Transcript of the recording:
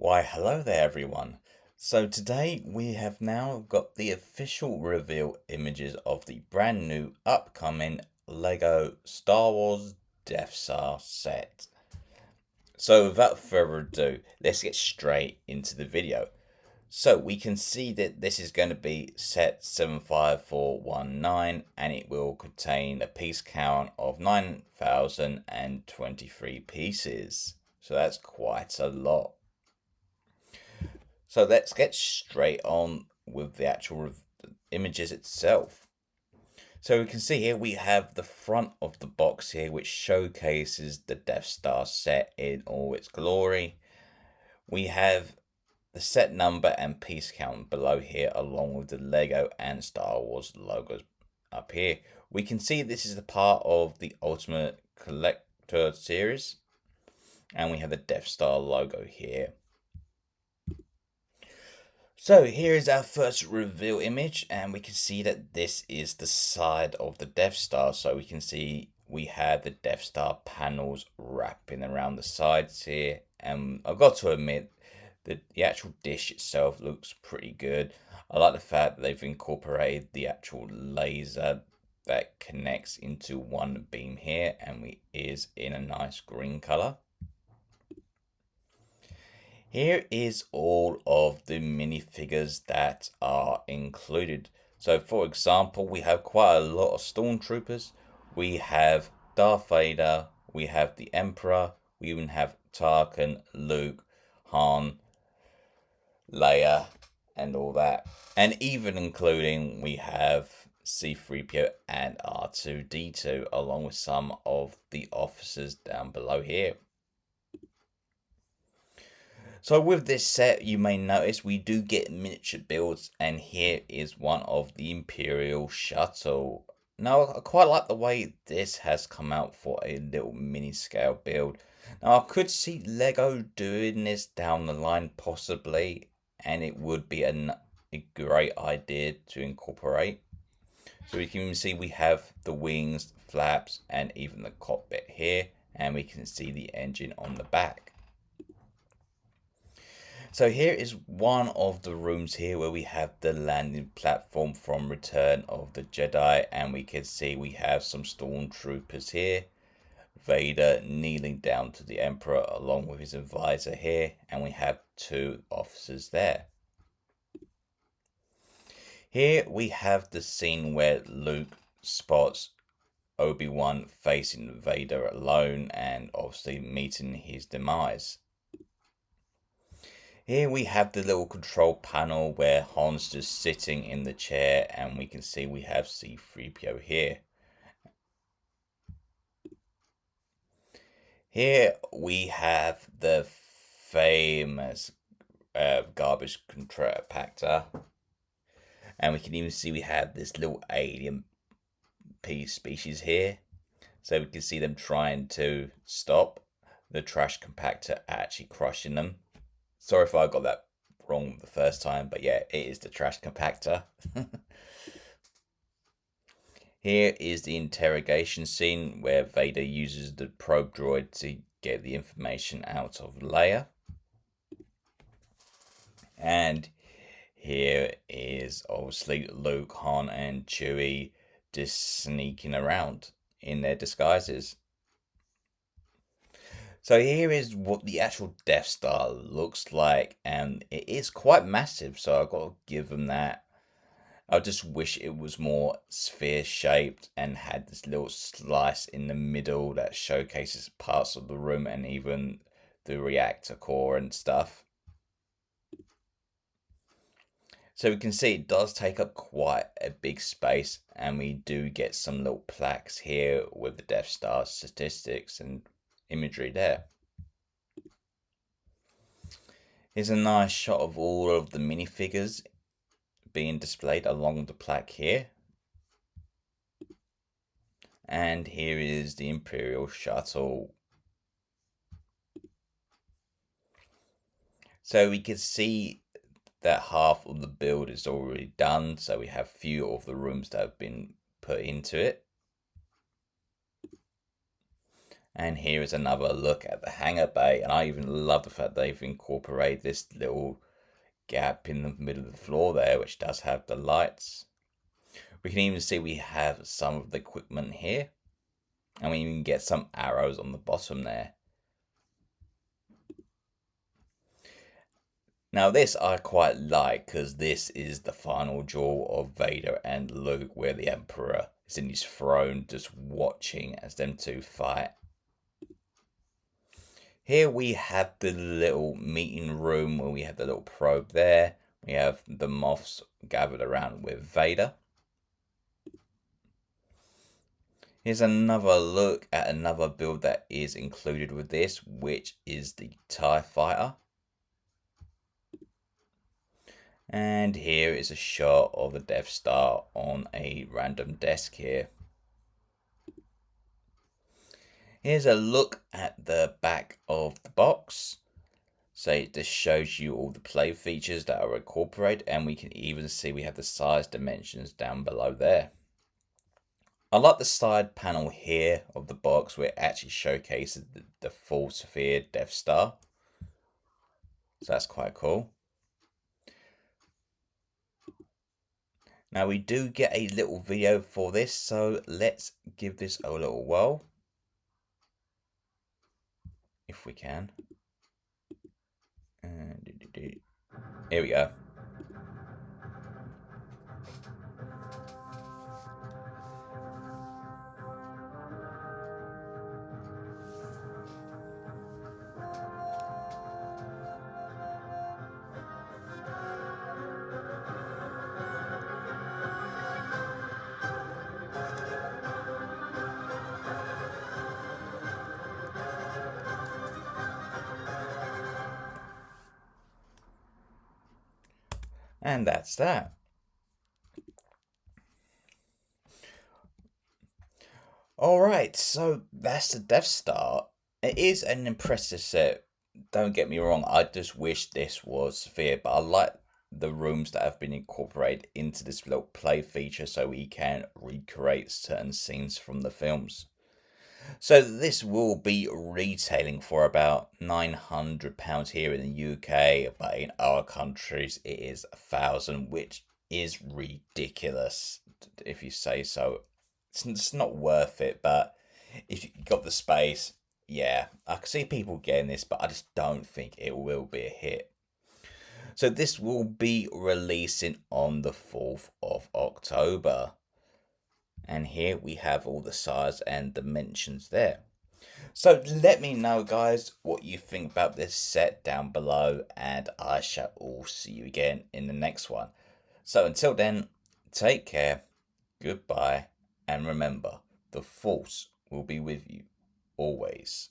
Why, hello there, everyone. So today we have now got the official reveal images of the brand new upcoming Lego Star Wars Death Star set. So without further ado, let's get straight into the video. So we can see that this is going to be set 75419 and it will contain a piece count of 9,023 pieces. So that's quite a lot. So let's get straight on with the actual images itself. So we can see here we have the front of the box here, which showcases the Death Star set in all its glory. We have the set number and piece count below here, along with the Lego and Star Wars logos up here. We can see this is the part of the Ultimate Collector series, and we have the Death Star logo here. So here is our first reveal image, and we can see that this is the side of the Death Star. So we can see we have the Death Star panels wrapping around the sides here, and I've got to admit that the actual dish itself looks pretty good. I like the fact that they've incorporated the actual laser that connects into one beam here, and is in a nice green color. Here is all of the minifigures that are included. So for example, we have quite a lot of Stormtroopers. We have Darth Vader, we have the Emperor, we even have Tarkin, Luke, Han, Leia, and all that. And even including we have C-3PO and R2-D2 along with some of the officers down below here. So with this set, you may notice we do get miniature builds, and here is one of the Imperial Shuttle. Now, I quite like the way this has come out for a little mini scale build. Now, I could see Lego doing this down the line possibly, and it would be a great idea to incorporate. So we can even see we have the wings, flaps, and even the cockpit here, and we can see the engine on the back. So here is one of the rooms here where we have the landing platform from Return of the Jedi, and we can see we have some Stormtroopers here. Vader kneeling down to the Emperor along with his advisor here, and we have two officers there. Here we have the scene where Luke spots Obi-Wan facing Vader alone and obviously meeting his demise. Here we have the little control panel where Han's just sitting in the chair, and we can see we have C-3PO here. Here we have the famous garbage compactor, and we can even see we have this little alien species here. So we can see them trying to stop the trash compactor actually crushing them. Sorry if I got that wrong the first time, but yeah, it is the trash compactor. Here is the interrogation scene where Vader uses the probe droid to get the information out of Leia. And here is obviously Luke, Han, and Chewie just sneaking around in their disguises. So here is what the actual Death Star looks like, and it is quite massive, so I've got to give them that. I just wish it was more sphere shaped and had this little slice in the middle that showcases parts of the room and even the reactor core and stuff. So we can see it does take up quite a big space, and we do get some little plaques here with the Death Star statistics and imagery there. Here's a nice shot of all of the minifigures being displayed along the plaque here. And here is the Imperial Shuttle. So we can see that half of the build is already done. So we have few of the rooms that have been put into it. And here is another look at the hangar bay, and I even love the fact they've incorporated this little gap in the middle of the floor there, which does have the lights. We can even see we have some of the equipment here, and we even get some arrows on the bottom there. Now this I quite like, because this is the final duel of Vader and Luke, where the Emperor is in his throne just watching as them two fight. Here we have the little meeting room where we have the little probe there. We have the Moffs gathered around with Vader. Here's another look at another build that is included with this, which is the TIE Fighter. And here is a shot of the Death Star on a random desk here. Here's a look at the back of the box. So this shows you all the play features that are incorporated, and we can even see we have the size dimensions down below there. I like the side panel here of the box where it actually showcases the full sphere Death Star. So that's quite cool. Now we do get a little video for this, so let's give this a little whirl. If we can. Here we go. And that's that. Alright, so that's the Death Star. It is an impressive set. Don't get me wrong, I just wish this was sphere, but I like the rooms that have been incorporated into this little play feature so we can recreate certain scenes from the films. So this will be retailing for about £900 here in the UK, but in our countries it is 1,000, which is ridiculous if you say so. It's not worth it, but if you got the space, yeah, I can see people getting this, but I just don't think it will be a hit. So this will be releasing on the 4th of October. And here we have all the size and dimensions there. So let me know, guys, what you think about this set down below, and I shall all see you again in the next one. So until then, take care, goodbye, and remember, the Force will be with you always.